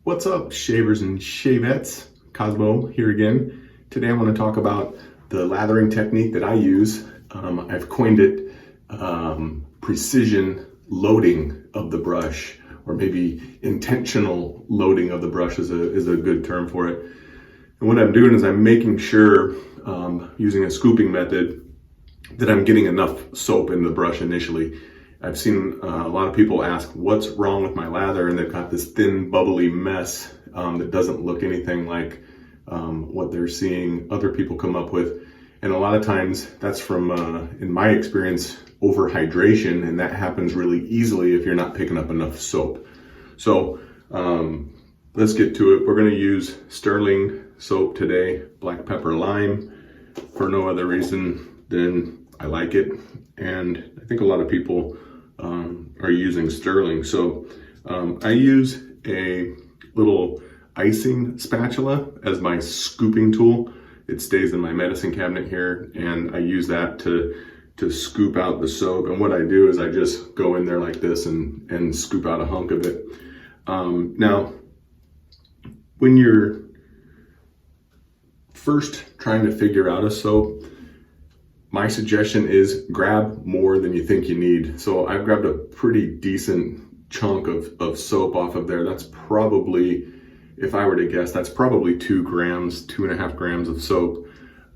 What's up, shavers and shavettes? Cosmo here again. Today I want to talk about the lathering technique that I use. I've coined it precision loading of the brush, or maybe intentional loading of the brush is a good term for it. And what I'm doing is I'm making sure, using a scooping method, that I'm getting enough soap in the brush initially. I've seen a lot of people ask, what's wrong with my lather? And they've got this thin, bubbly mess that doesn't look anything like what they're seeing other people come up with. And a lot of times that's from, in my experience, overhydration, and that happens really easily if you're not picking up enough soap. So let's get to it. We're gonna use Sterling soap today, black pepper lime, for no other reason than I like it. And I think a lot of people are using Sterling. So I use a little icing spatula as my scooping tool. It stays in my medicine cabinet here, and I use that to scoop out the soap. And what I do is I just go in there like this and scoop out a hunk of it. Now, when you're first trying to figure out a soap, my suggestion is grab more than you think you need. So I've grabbed a pretty decent chunk of soap off of there. That's probably, if I were to guess, that's probably 2 grams, 2.5 grams of soap.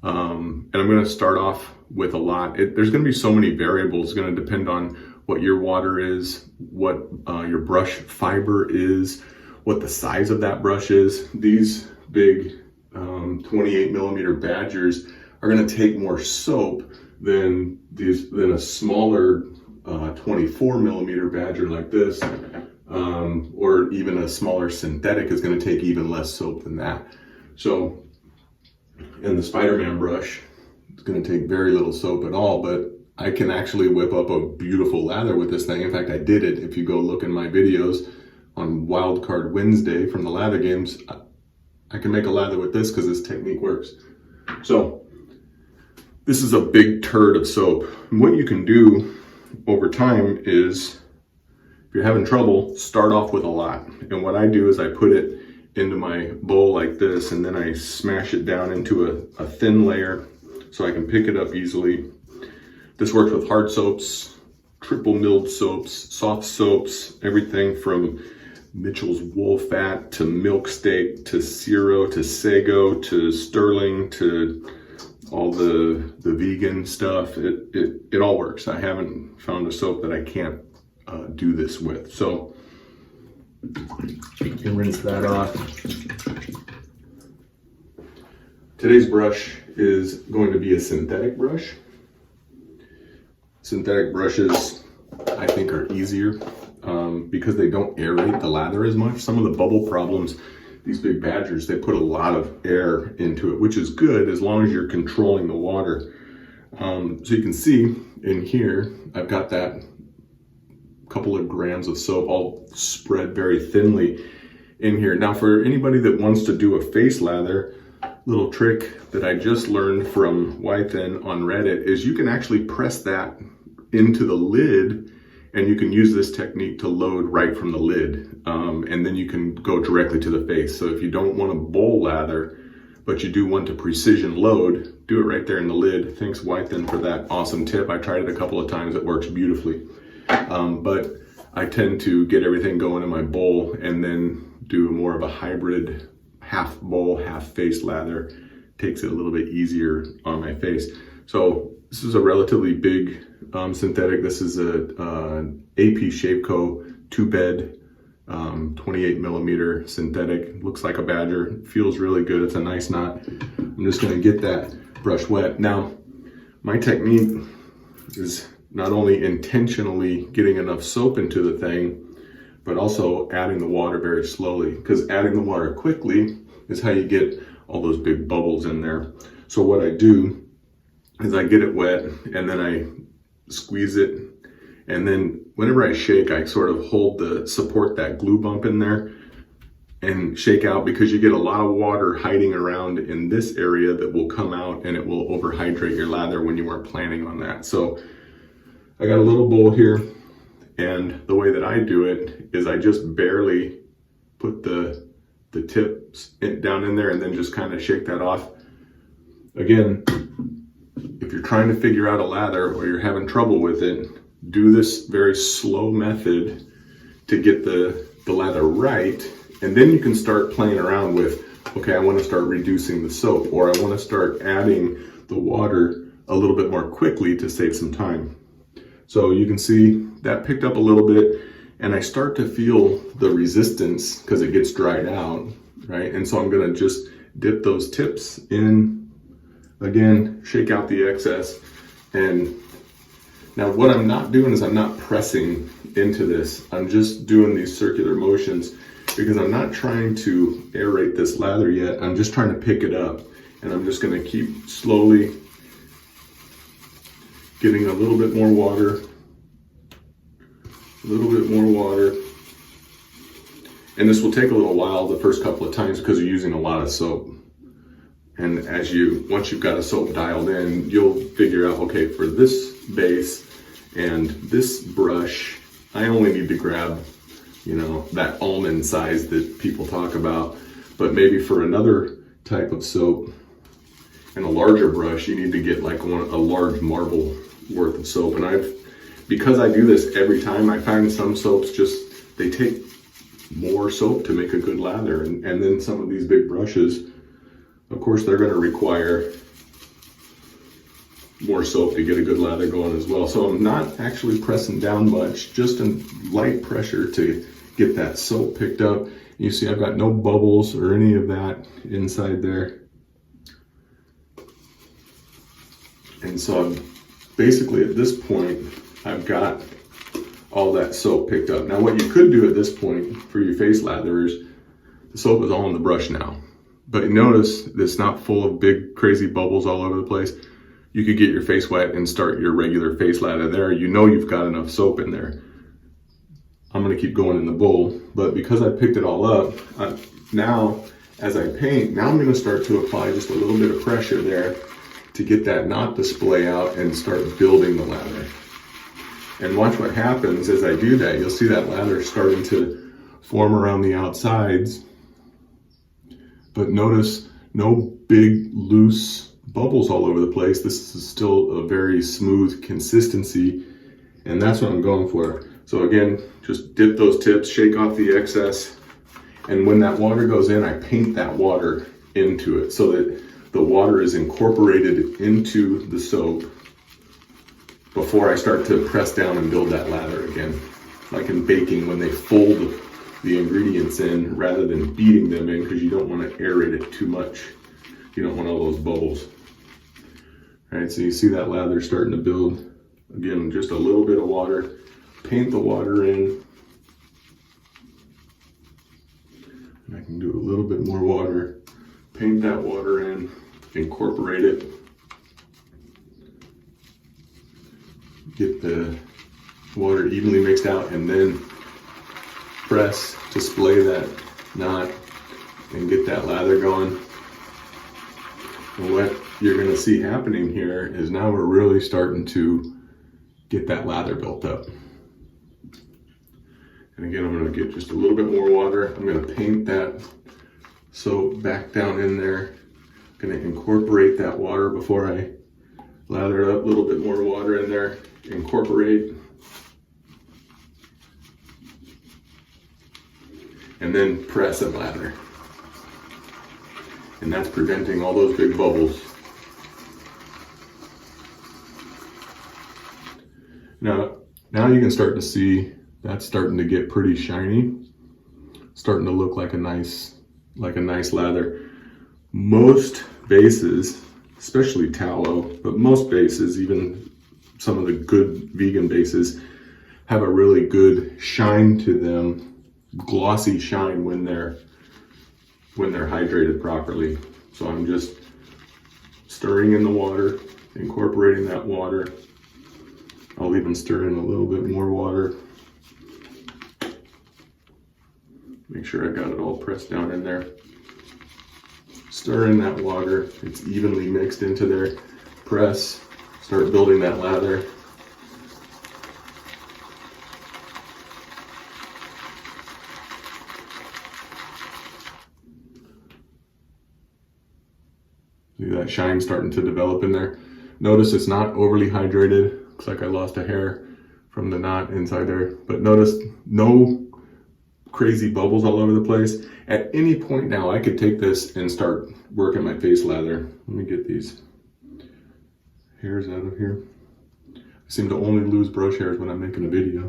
And I'm gonna start off with a lot. There's gonna be so many variables. It's gonna depend on what your water is, what your brush fiber is, what the size of that brush is. These big 28 millimeter badgers are going to take more soap than a smaller 24 millimeter badger like this, or even a smaller synthetic is going to take even less soap than that. So, and the Spider-Man brush is going to take very little soap at all, but I can actually whip up a beautiful lather with this thing. In fact, I did it. If you go look in my videos on Wildcard Wednesday from the lather games, I can make a lather with this because this technique works. So this is a big turd of soap. And what you can do over time is, if you're having trouble, start off with a lot. And what I do is I put it into my bowl like this, and then I smash it down into a thin layer so I can pick it up easily. This works with hard soaps, triple milled soaps, soft soaps, everything from Mitchell's Wool Fat to Milk Steak to Ciro to Sago to Sterling to all the vegan stuff. It all works. I haven't found a soap that I can't do this with. So you can rinse that off. Today's brush is going to be a synthetic brush. Synthetic brushes, I think, are easier because they don't aerate the lather as much. Some of the bubble problems, these big badgers, they put a lot of air into it, which is good as long as you're controlling the water. So you can see in here, I've got that couple of grams of soap all spread very thinly in here. Now, for anybody that wants to do a face lather, little trick that I just learned from Wythen on Reddit is you can actually press that into the lid, and you can use this technique to load right from the lid, and then you can go directly to the face. So if you don't want a bowl lather, but you do want to precision load, do it right there in the lid. Thanks, Wythen, for that awesome tip. I tried it a couple of times. It works beautifully. But I tend to get everything going in my bowl and then do more of a hybrid half bowl, half face lather. Takes it a little bit easier on my face. So this is a relatively big synthetic. This is a AP Shapeco 2-bed 28 millimeter synthetic. Looks like a badger. Feels really good. It's a nice knot. I'm just going to get that brush wet. Now, my technique is not only intentionally getting enough soap into the thing, but also adding the water very slowly, because adding the water quickly is how you get all those big bubbles in there. So what I do is I get it wet, and then I squeeze it, and then whenever I shake, I sort of support that glue bump in there and shake out, because you get a lot of water hiding around in this area that will come out, and it will overhydrate your lather when you weren't planning on that. So I got a little bowl here, and the way that I do it is I just barely put the the tips down in there and then just kind of shake that off. Again, if you're trying to figure out a lather or you're having trouble with it, do this very slow method to get the lather right, and then you can start playing around with, okay, I want to start reducing the soap, or I want to start adding the water a little bit more quickly to save some time. So you can see that picked up a little bit, and I start to feel the resistance because it gets dried out, right? And so I'm going to just dip those tips in, again, shake out the excess. And now what I'm not doing is I'm not pressing into this. I'm just doing these circular motions because I'm not trying to aerate this lather yet. I'm just trying to pick it up, and I'm just going to keep slowly getting a little bit more water, a little bit more water. And this will take a little while the first couple of times because you're using a lot of soap. And once you've got a soap dialed in, you'll figure out, okay, for this base and this brush, I only need to grab, that almond size that people talk about. But maybe for another type of soap and a larger brush, you need to get like a large marble worth of soap. And because I do this every time, I find some soaps they take more soap to make a good lather. And then some of these big brushes, of course, they're going to require more soap to get a good lather going as well. So I'm not actually pressing down much, just a light pressure to get that soap picked up. You see I've got no bubbles or any of that inside there. And so basically at this point, I've got all that soap picked up. Now what you could do at this point for your face latherers, the soap is all in the brush now. But notice it's not full of big crazy bubbles all over the place. You could get your face wet and start your regular face lather there. You've got enough soap in there. I'm gonna keep going in the bowl, but because I picked it all up, now as I paint, now I'm gonna start to apply just a little bit of pressure there to get that knot to splay out and start building the lather. And watch what happens as I do that. You'll see that lather starting to form around the outsides. But notice no big loose bubbles all over the place. This is still a very smooth consistency, and that's what I'm going for. So again, just dip those tips, shake off the excess, and when that water goes in, I paint that water into it so that the water is incorporated into the soap before I start to press down and build that lather again. Like in baking, when they fold the ingredients in rather than beating them in, because you don't want to aerate it too much. You don't want all those bubbles. All right, so you see that lather starting to build. Again, just a little bit of water. Paint the water in. And I can do a little bit more water. Paint that water in. Incorporate it. Get the water evenly mixed out, and then press to splay that knot and get that lather going. And what you're going to see happening here is now we're really starting to get that lather built up. And again, I'm going to get just a little bit more water. I'm going to paint that soap back down in there. I'm going to incorporate that water before I lather it up. A little bit more water in there. Incorporate. And then press and lather. And that's preventing all those big bubbles. Now you can start to see that's starting to get pretty shiny. Starting to look like a nice lather. Most bases, especially tallow, but most bases, even some of the good vegan bases, have a really good shine to them, glossy shine when they're hydrated properly. So I'm just stirring in the water, incorporating that water. I'll even stir in a little bit more water. Make sure I got it all pressed down in there. Stir in that water, it's evenly mixed into there. Press, start building that lather. See that shine starting to develop in there. Notice it's not overly hydrated. Looks like I lost a hair from the knot inside there. But notice no crazy bubbles all over the place. At any point now, I could take this and start working my face lather. Let me get these hairs out of here. I seem to only lose brush hairs when I'm making a video.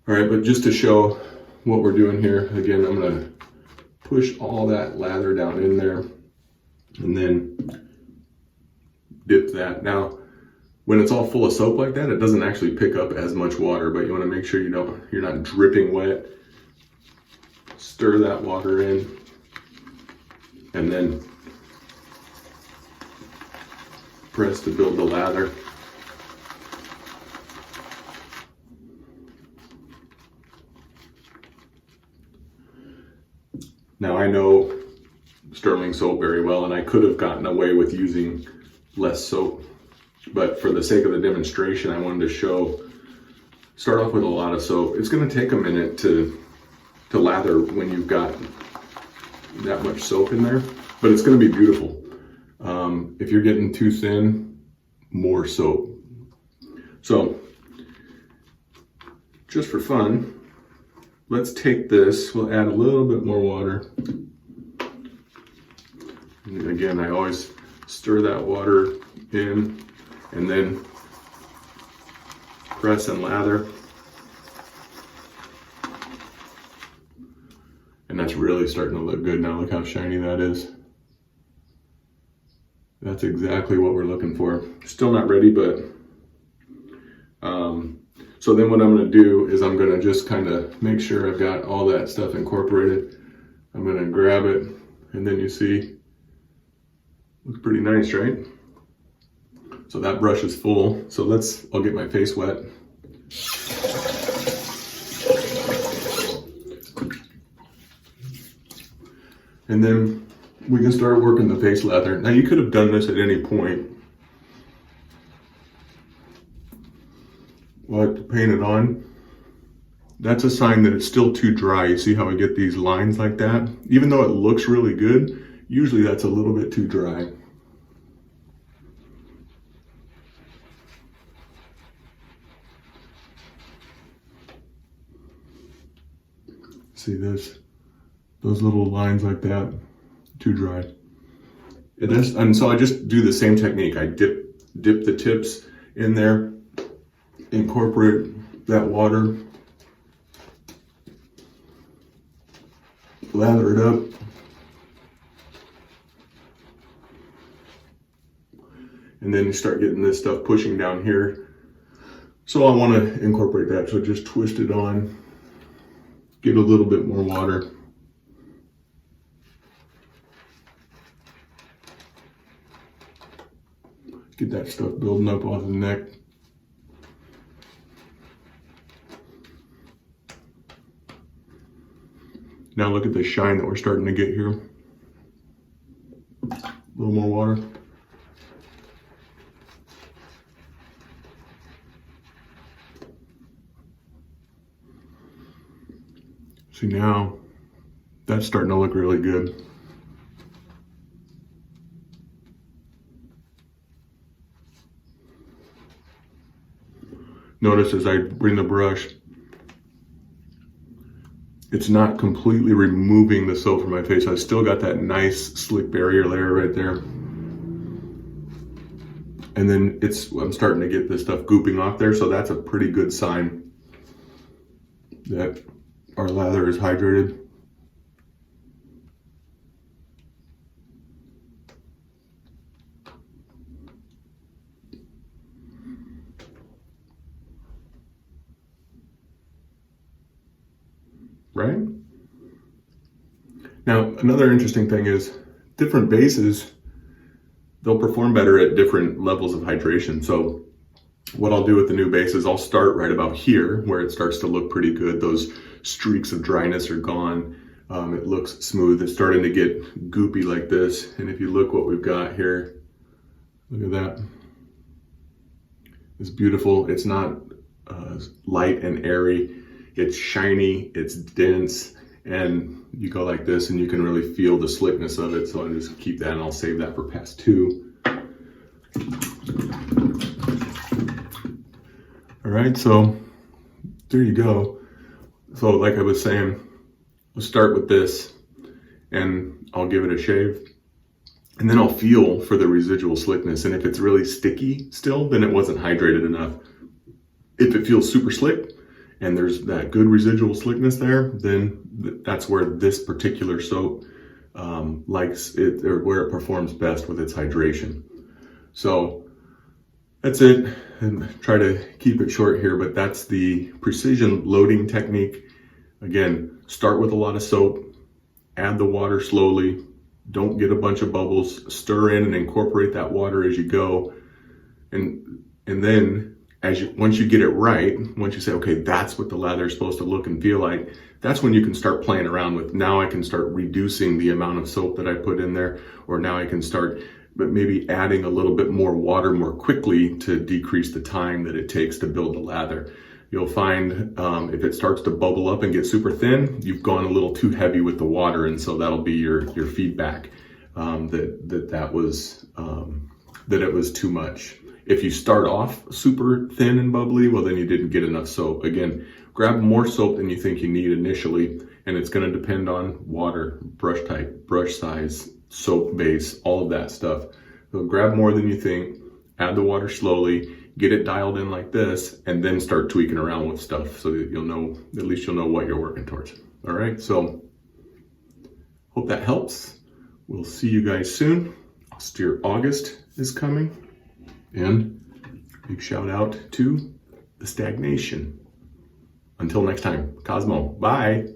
All right, but just to show what we're doing here, again, I'm gonna push all that lather down in there and then dip that. Now, when it's all full of soap like that, it doesn't actually pick up as much water, but you wanna make sure you're not dripping wet. Stir that water in and then press to build the lather. Now I know Sterling soap very well, and I could have gotten away with using less soap, but for the sake of the demonstration, I wanted to start off with a lot of soap. It's gonna take a minute to lather when you've got that much soap in there, but it's gonna be beautiful. If you're getting too thin, more soap. So, just for fun, let's take this, we'll add a little bit more water. And again, I always stir that water in and then press and lather. And that's really starting to look good now. Look how shiny that is. That's exactly what we're looking for. Still not ready, but so then what I'm gonna do is I'm gonna just kind of make sure I've got all that stuff incorporated. I'm gonna grab it, and then you see, looks pretty nice, right? So that brush is full. So I'll get my face wet. And then we can start working the face lather. Now you could have done this at any point. We'll have to paint it on. That's a sign that it's still too dry. You see how I get these lines like that? Even though it looks really good, usually that's a little bit too dry. See this? Those little lines like that, too dry. And so I just do the same technique. I dip the tips in there, incorporate that water, lather it up, and then you start getting this stuff pushing down here. So I want to incorporate that, so just twist it on, get a little bit more water. Get that stuff building up off the neck. Now look at the shine that we're starting to get here. A little more water. See, now that's starting to look really good. Notice as I bring the brush, it's not completely removing the soap from my face. I've still got that nice slick barrier layer right there. And then I'm starting to get this stuff gooping off there, so that's a pretty good sign that our lather is hydrated. Right? Now, another interesting thing is different bases, they'll perform better at different levels of hydration. So what I'll do with the new base is I'll start right about here where it starts to look pretty good. Those streaks of dryness are gone. It looks smooth. It's starting to get goopy like this. And if you look what we've got here, look at that. It's beautiful. It's not light and airy. It's shiny, it's dense, and you go like this and you can really feel the slickness of it. So I'll just keep that and I'll save that for pass 2. All right, so there you go. So like I was saying, we'll start with this and I'll give it a shave. And then I'll feel for the residual slickness. And if it's really sticky still, then it wasn't hydrated enough. If it feels super slick and there's that good residual slickness there, then that's where this particular soap likes it, or where it performs best with its hydration. So that's it. And try to keep it short here, but that's the precision loading technique. Again, start with a lot of soap, add the water slowly. Don't get a bunch of bubbles, stir in and incorporate that water as you go. And then once you get it right, once you say, okay, that's what the lather is supposed to look and feel like, that's when you can start playing around with, now I can start reducing the amount of soap that I put in there, or now I can start maybe adding a little bit more water more quickly to decrease the time that it takes to build the lather. You'll find if it starts to bubble up and get super thin, you've gone a little too heavy with the water, and so that'll be your feedback that it was too much. If you start off super thin and bubbly, well, then you didn't get enough soap. Again, grab more soap than you think you need initially, and it's going to depend on water, brush type, brush size, soap base, all of that stuff. So grab more than you think, add the water slowly, get it dialed in like this, and then start tweaking around with stuff so that you'll know, at least you'll know what you're working towards. All right, so hope that helps. We'll see you guys soon. Austere August is coming, and big shout out to the stagnation. Until next time, Cosmo, bye.